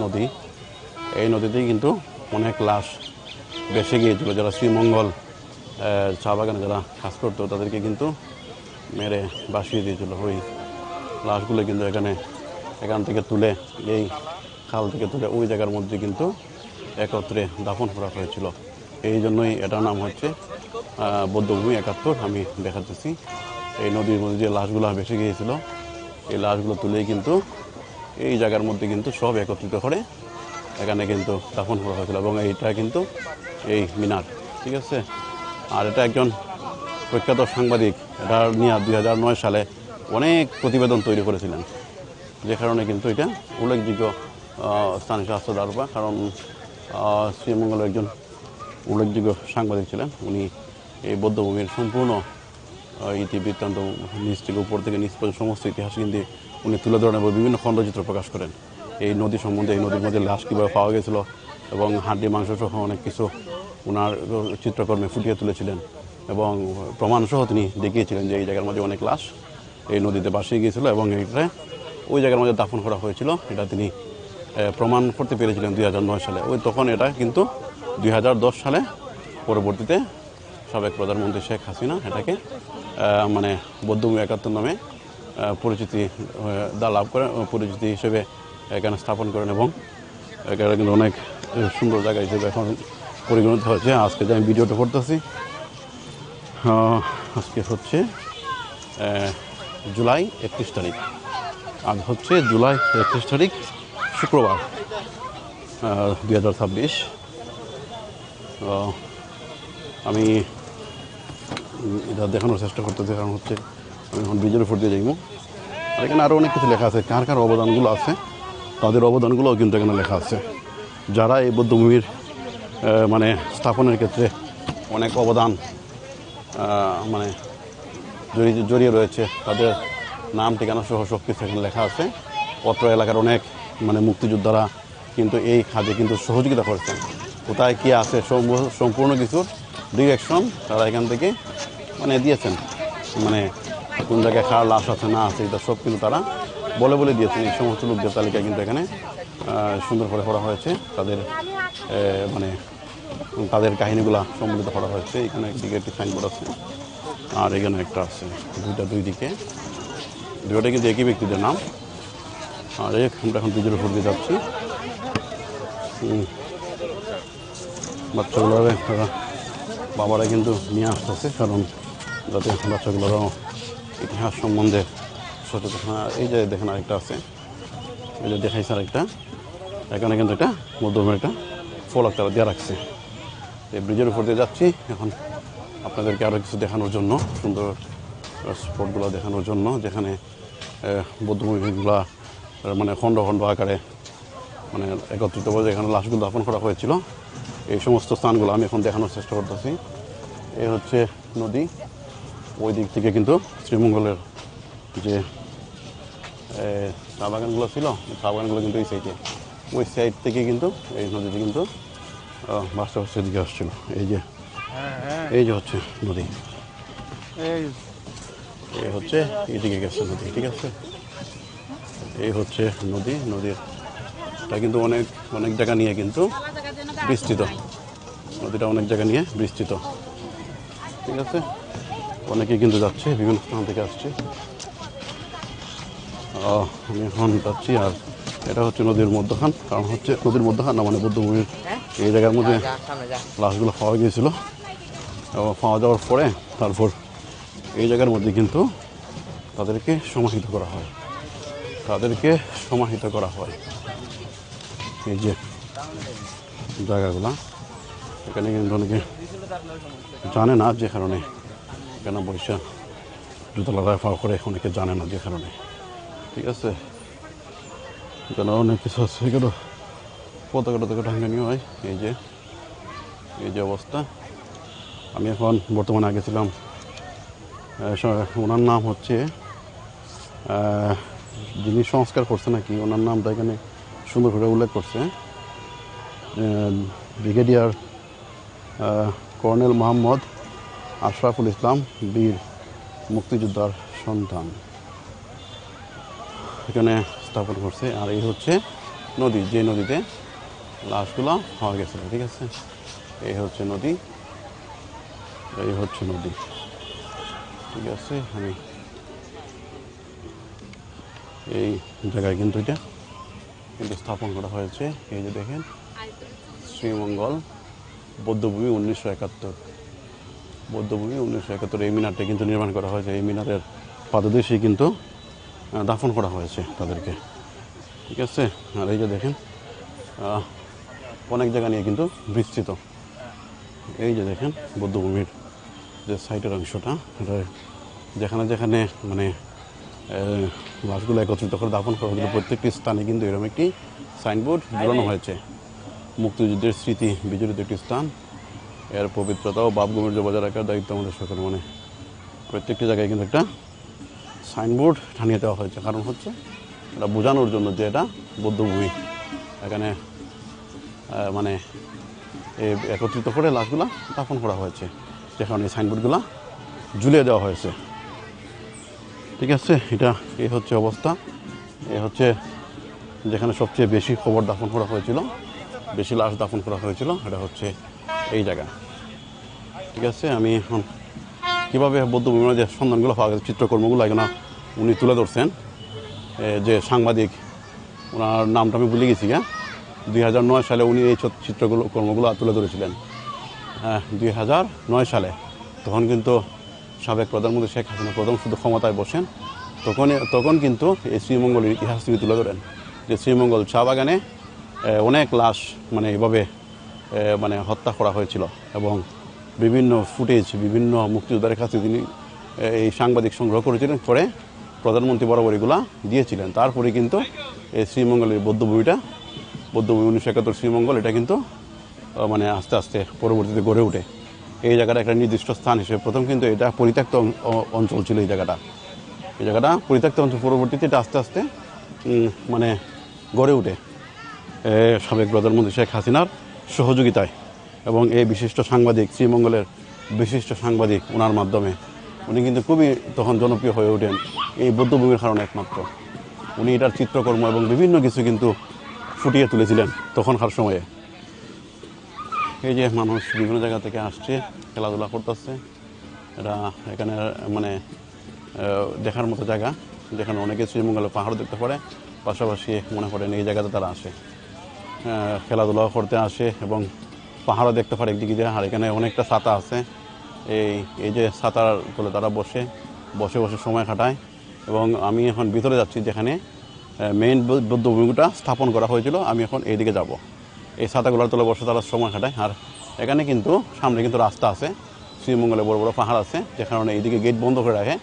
নদী। এই নদীতেই কিন্তু অনেক লাশ ভেসে গিয়েছিল। যারা শ্রীমঙ্গল চা বাগানে যারা কাজ করতো তাদেরকে কিন্তু মেরে ভাসিয়ে দিয়েছিল। ওই লাশগুলো কিন্তু এখান থেকে তুলে এই খাল থেকে তুলে ওই জায়গার মধ্যে কিন্তু একত্রে দাফন করা হয়েছিল। এই জন্যই এটার নাম হচ্ছে বৌদ্ধভূমি ৭১। আমি দেখাতেছি এই নদীর মধ্যে যে লাশগুলো ভেসে গিয়েছিল এই লাশগুলো তুলেই কিন্তু এই জায়গার মধ্যে কিন্তু সব একত্রিত করে এখানে কিন্তু দাফন করা হয়েছিল। এবং এইটা কিন্তু এই মিনার, ঠিক আছে। আর এটা একজন প্রখ্যাত সাংবাদিক এটা নিয়ে ২০০৯ সালে অনেক প্রতিবেদন তৈরি করেছিলেন, যে কারণে কিন্তু এটা উল্লেখযোগ্য স্থানীয় স্বাস্থ্য দারবা। কারণ শ্রীমঙ্গলের একজন উল্লেখযোগ্য সাংবাদিক ছিলেন। উনি এই বৌদ্ধভূমির সম্পূর্ণ ইতিবৃত্তান্ত নিচ থেকে উপর থেকে নিচ পর্যন্ত সমস্ত ইতিহাস কিন্তু উনি তুলে ধরেন এবং বিভিন্ন খণ্ডচিত্র প্রকাশ করেন এই নদী সম্বন্ধে। এই নদীর মধ্যে লাশ কীভাবে পাওয়া গেছিলো এবং হাড্ডি মাংস সহ অনেক কিছু ওনার চিত্রকর্মে ফুটিয়ে তুলেছিলেন এবং প্রমাণসহ তিনি দেখিয়েছিলেন যে এই জায়গার মধ্যে অনেক লাশ এই নদীতে ভাসিয়ে গিয়েছিল এবং এইটা ওই জায়গার মধ্যে দাফন করা হয়েছিল। এটা তিনি প্রমাণ করতে পেরেছিলেন ২০০৯ সালে। তখন এটা কিন্তু ২০১০ সালে পরবর্তীতে সাবেক প্রধানমন্ত্রী শেখ হাসিনা এটাকে মানে বৌদ্ধভূমি ৭১ নামে পরিচিতি লাভ করেন, পরিচিতি হিসেবে এখানে স্থাপন করেন এবং এখানে কিন্তু অনেক সুন্দর জায়গা হিসেবে এখন পরিগণিত হয়েছে। আজকে যে আমি ভিডিওটা করতেছি আজকে হচ্ছে জুলাই ৩১ তারিখ। আজ হচ্ছে জুলাই ৩১ তারিখ শুক্রবার ২০২৬। আমি এটা দেখানোর চেষ্টা করতেছি, কারণ হচ্ছে আমি এখন ব্রিজের উপর দিয়ে যাইব। আর এখানে আরও অনেক কিছু লেখা আছে, কার কার অবদানগুলো আছে তাদের অবদানগুলোও কিন্তু এখানে লেখা আছে। যারা এই বৌদ্ধভূমির মানে স্থাপনের ক্ষেত্রে অনেক অবদান মানে জড়িয়ে রয়েছে তাদের নাম ঠিকানা সহ সব কিছু এখানে লেখা আছে। অত্র এলাকার অনেক মানে মুক্তিযোদ্ধারা কিন্তু এই কাজে কিন্তু সহযোগিতা করেছেন। কোথায় কী আছে সম্পূর্ণ কিছুর ডিরেকশন তারা এখান থেকে মানে দিয়েছেন। মানে কোন জায়গায় কার লাশ আছে না আছে এটা সব কিন্তু তারা বলে দিয়েছেন। এই সমস্ত লোকদের তালিকা কিন্তু এখানে সুন্দর করে করা হয়েছে। তাদের মানে তাদের কাহিনীগুলো সম্মিলিত করা হয়েছে। এখানে একদিকে একটি সাইনবোর্ড আছে আর এখানে একটা আছে, দুই দিকে দুইটা কিন্তু একই ব্যক্তিদের নাম। আর আমরা এখন ব্রিজের উপর দিয়ে যাচ্ছি। বাচ্চাগুলোর বাবারা কিন্তু নিয়ে আসতেছে, কারণ যাতে বাচ্চাগুলোরও ইতিহাস সম্বন্ধে সচেতন হয়। এই যে দেখেন আরেকটা আছে, এই যে দেখাইছে আরেকটা, এখানে কিন্তু এটা বৌদ্ধভূমির একটা ফলক তারা দিয়ে রাখছে। এই ব্রিজের উপর দিয়ে যাচ্ছি এখন আপনাদেরকে আরও কিছু দেখানোর জন্য, সুন্দর স্পটগুলো দেখানোর জন্য, যেখানে বৌদ্ধভূমিগুলা মানে খণ্ড খণ্ড আকারে মানে একত্রিতভাবে এখানে লাশগুলো দাফন করা হয়েছিল। এই সমস্ত স্থানগুলো আমি এখন দেখানোর চেষ্টা করতেছি। এই হচ্ছে নদী, ওই দিক থেকে কিন্তু শ্রীমঙ্গলের যে চা বাগানগুলো ছিল চা বাগানগুলো কিন্তু ওই সাইড থেকে কিন্তু এই নদীতে কিন্তু বাসটা দিকে আসছিল। এই যে হচ্ছে নদী, এই হচ্ছে এইদিকে গেছে নদী, ঠিক আছে। এই হচ্ছে নদীটা কিন্তু অনেক জায়গা নিয়ে কিন্তু বিস্তৃত। নদীটা অনেক জায়গা নিয়ে বিস্তৃত, ঠিক আছে। অনেকেই কিন্তু যাচ্ছে, বিভিন্ন স্থান থেকে আসছে। আমি এখন যাচ্ছি। আর এটা হচ্ছে নদীর মধ্যখান, কারণ হচ্ছে নদীর মধ্যখান না মানে বৌদ্ধভূমির এই জায়গার মধ্যে লাশগুলো পাওয়া গিয়েছিল এবং পাওয়া যাওয়ার পরে তারপর এই জায়গার মধ্যে কিন্তু তাদেরকে সমাহিত করা হয়। এই যে জায়গাগুলো এখানে কিন্তু অনেকে জানে না, যে কারণে এখানে বৈশা জুতোলাগায় পাওয়া করে অনেকে জানে না, যে কারণে, ঠিক আছে। এখানে অনেক কিছু আছে, এখানে পতাকা টাঙ্গানি হয়। এই যে অবস্থা। আমি এখন বর্তমানে আগে ছিলাম, ওনার নাম হচ্ছে যিনি সংস্কার করছে নাকি ওনার নামটা এখানে সুন্দর করে উল্লেখ করছে, ব্রিগেডিয়ার কর্নেল মোহাম্মদ আশরাফুল ইসলাম, বীর মুক্তিযোদ্ধার সন্তান, এখানে স্থাপন করছে। আর এই হচ্ছে নদী, যে নদীতে লাশগুলো পাওয়া গেছিল। ঠিক আছে, এই হচ্ছে নদী, এই হচ্ছে নদী। ঠিক আছে, আমি এই জায়গায় কিন্তু এটা কিন্তু স্থাপন করা হয়েছে। এই যে দেখেন, শ্রীমঙ্গল বৌদ্ধভূমি 1971, বৌদ্ধভূমি 1971, এই মিনারটা কিন্তু নির্মাণ করা হয়েছে। এই মিনারের পাদদেশেই কিন্তু দাফন করা হয়েছে তাদেরকে। ঠিক আছে, আর এই যে দেখেন অনেক জায়গা নিয়ে কিন্তু বিস্তৃত। এই যে দেখেন বৌদ্ধভূমির যে সাইটের অংশটা, এটা যেখানে যেখানে মানে লাশগুলো একত্রিত করে দাফন করা হয়েছিল প্রত্যেকটি স্থানে কিন্তু এরকম একটি সাইনবোর্ড ঝুলানো হয়েছে। মুক্তিযুদ্ধের স্মৃতি বিজড়িত একটি স্থান, এর পবিত্রতা ও বাপগম্ভীর্য বজায় রাখার দায়িত্ব আমাদের সকল। মানে প্রত্যেকটি জায়গায় কিন্তু একটা সাইনবোর্ড টানিয়ে দেওয়া হয়েছে, কারণ হচ্ছে এটা বোঝানোর জন্য যে এটা বৌদ্ধভূমি। এখানে মানে একত্রিত করে লাশগুলা দাফন করা হয়েছে, যে কারণে এই সাইনবোর্ডগুলো ঝুলিয়ে দেওয়া হয়েছে। ঠিক আছে, এটা এই হচ্ছে অবস্থা। এ হচ্ছে যেখানে সবচেয়ে বেশি খবর দাফন করা হয়েছিল, বেশি লাশ দাফন করা হয়েছিল, এটা হচ্ছে এই জায়গা। ঠিক আছে, আমি এখন কীভাবে বৌদ্ধভূমির যে সন্ধানগুলো পাওয়া গেছে, চিত্রকর্মগুলো এগুলো উনি তুলে ধরছেন। যে সাংবাদিক, ওনার নামটা আমি ভুলে গেছি, 2009 সালে উনি এই কর্মগুলো তুলে ধরেছিলেন। 2009 সালে, তখন কিন্তু সাবেক প্রধানমন্ত্রী শেখ হাসিনা প্রথম শুধু ক্ষমতায় বসেন। তখন কিন্তু এই শ্রীমঙ্গলের ইতিহাস তিনি তুলে ধরেন, যে শ্রীমঙ্গল চা বাগানে অনেক লাশ মানে এভাবে মানে হত্যা করা হয়েছিল, এবং বিভিন্ন ফুটেজ বিভিন্ন মুক্তিযোদ্ধার কাছে তিনি এই সাংবাদিক সংগ্রহ করেছিলেন, পরে প্রধানমন্ত্রী বরাবর এগুলা দিয়েছিলেন। তারপরে কিন্তু এই শ্রীমঙ্গলের বৌদ্ধভূমি 1971 শ্রীমঙ্গল, এটা কিন্তু মানে আস্তে আস্তে পরবর্তীতে গড়ে ওঠে। এই জায়গাটা একটা নির্দিষ্ট স্থান হিসেবে প্রথম কিন্তু এটা পরিত্যক্ত অঞ্চল ছিল। এই জায়গাটা পরিত্যক্ত অঞ্চল, পরবর্তীতে এটা আস্তে আস্তে মানে গড়ে ওঠে সাবেক প্রধানমন্ত্রী শেখ হাসিনার সহযোগিতায়, এবং এই বিশিষ্ট সাংবাদিক, শ্রীমঙ্গলের বিশিষ্ট সাংবাদিক, ওনার মাধ্যমে উনি কিন্তু খুবই তখন জনপ্রিয় হয়ে ওঠেন এই বৌদ্ধভূমির কারণে একমাত্র। উনি এটার চিত্রকর্ম এবং বিভিন্ন কিছু কিন্তু ফুটিয়ে তুলেছিলেন তখনকার সময়ে। এই যে মানুষ বিভিন্ন জায়গা থেকে আসছে, খেলাধুলা করতেছে, এটা এখানে মানে দেখার মতো জায়গা, যেখানে অনেকে শ্রীমঙ্গলে পাহাড় দেখতে পারে, পাশাপাশি মনে করেন এই জায়গাতে তারা আসে, খেলাধুলা করতে আসে এবং পাহাড়ও দেখতে পারে একদিকে দিয়ে। আর এখানে অনেকটা ছাতা আছে, এই যে ছাতার তলে তারা বসে বসে সময় কাটায়। এবং আমি এখন ভিতরে যাচ্ছি, যেখানে মেইন বৌদ্ধভূমিটা স্থাপন করা হয়েছিল। আমি এখন এইদিকে যাব, এই ছাতাগুলোর তলে বসে তারা সময় কাটায়। আর এখানে কিন্তু সামনে কিন্তু রাস্তা আছে, শ্রীমঙ্গলে বড় বড় পাহাড় আছে, যে কারণে এইদিকে গেট বন্ধ করে রাখে।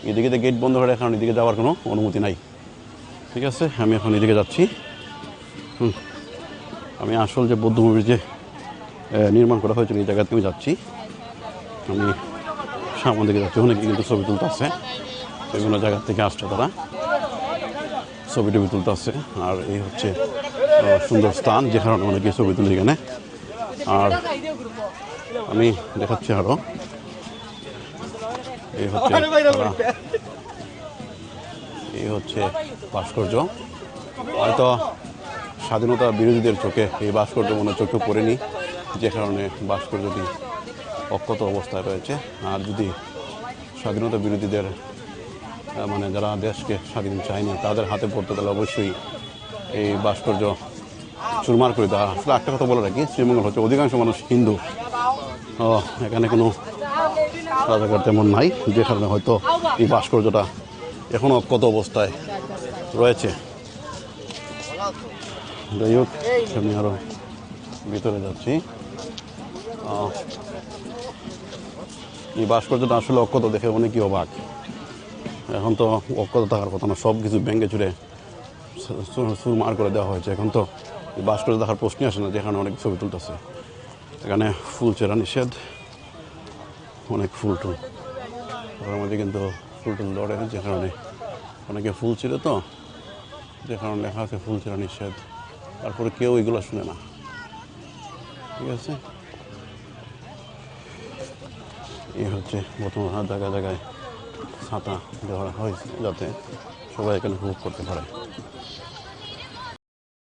এদিকে গেট বন্ধ করে রাখার কারণে এদিকে যাওয়ার কোনো অনুমতি নাই। ঠিক আছে, আমি এখন এদিকে যাচ্ছি। আমি আসল যে বৌদ্ধভূমির যে নির্মাণ করা হয়েছিল এই জায়গাতেও যাচ্ছি। আমি সামনে দিকে যাচ্ছি, অনেকে কিন্তু ছবি তুলতে আছে, বিভিন্ন জায়গা থেকে আসছে তারা ছবি টবি তুলতে আছে। আর এই হচ্ছে সুন্দর স্থান, যে কারণে অনেকে ছবি তুলে এখানে। আর আমি দেখাচ্ছি আরও, এই হচ্ছে ভাস্কর্য। হয়তো স্বাধীনতা বিরোধীদের চোখে এই ভাস্কর্য মনে চোখে পড়েনি, যে কারণে ভাস্কর্যটি অক্ষত অবস্থায় রয়েছে। আর যদি স্বাধীনতা বিরোধীদের মানে যারা দেশকে স্বাধীন চায়নি তাদের হাতে পড়তে, তাহলে অবশ্যই এই ভাস্কর্য চুরমার করে দেওয়া। আসলে একটা কথা বলে রাখি, শ্রীমঙ্গল হচ্ছে অধিকাংশ মানুষ হিন্দু, এখানে কোনো রাজাকার তেমন নাই, যে কারণে হয়তো এই ভাস্কর্যটা এখনও অক্ষত অবস্থায় রয়েছে। যাই হোক, আমি আরও ভিতরে যাচ্ছি। এই ভাস্কর্যটা আসলে অক্ষত দেখে অনেকই অবাক। এখন তো অক্ষত থাকার কথা না, সব কিছু ভেঙে চুরে চুরমার করে দেওয়া হয়েছে। এখন তো এই ভাস্কর্য দেখার প্রশ্নই আসে না, যেখানে অনেক ছবি তুলতেছে। এখানে ফুল চেরা নিষেধ, অনেক ফুল টুল, তার মধ্যে কিন্তু ফুল টুল ধরে, যে কারণে অনেকে ফুল ছিল তো, যে কারণে লেখা আছে ফুল চেরা নিষেধ। তারপরে কেউ এগুলো শুনে না। ঠিক আছে, এই হচ্ছে বর্তমান জায়গায় ছাতা দেওয়া হয়েছে, যাতে সবাই এখানে উপভোগ করতে পারে।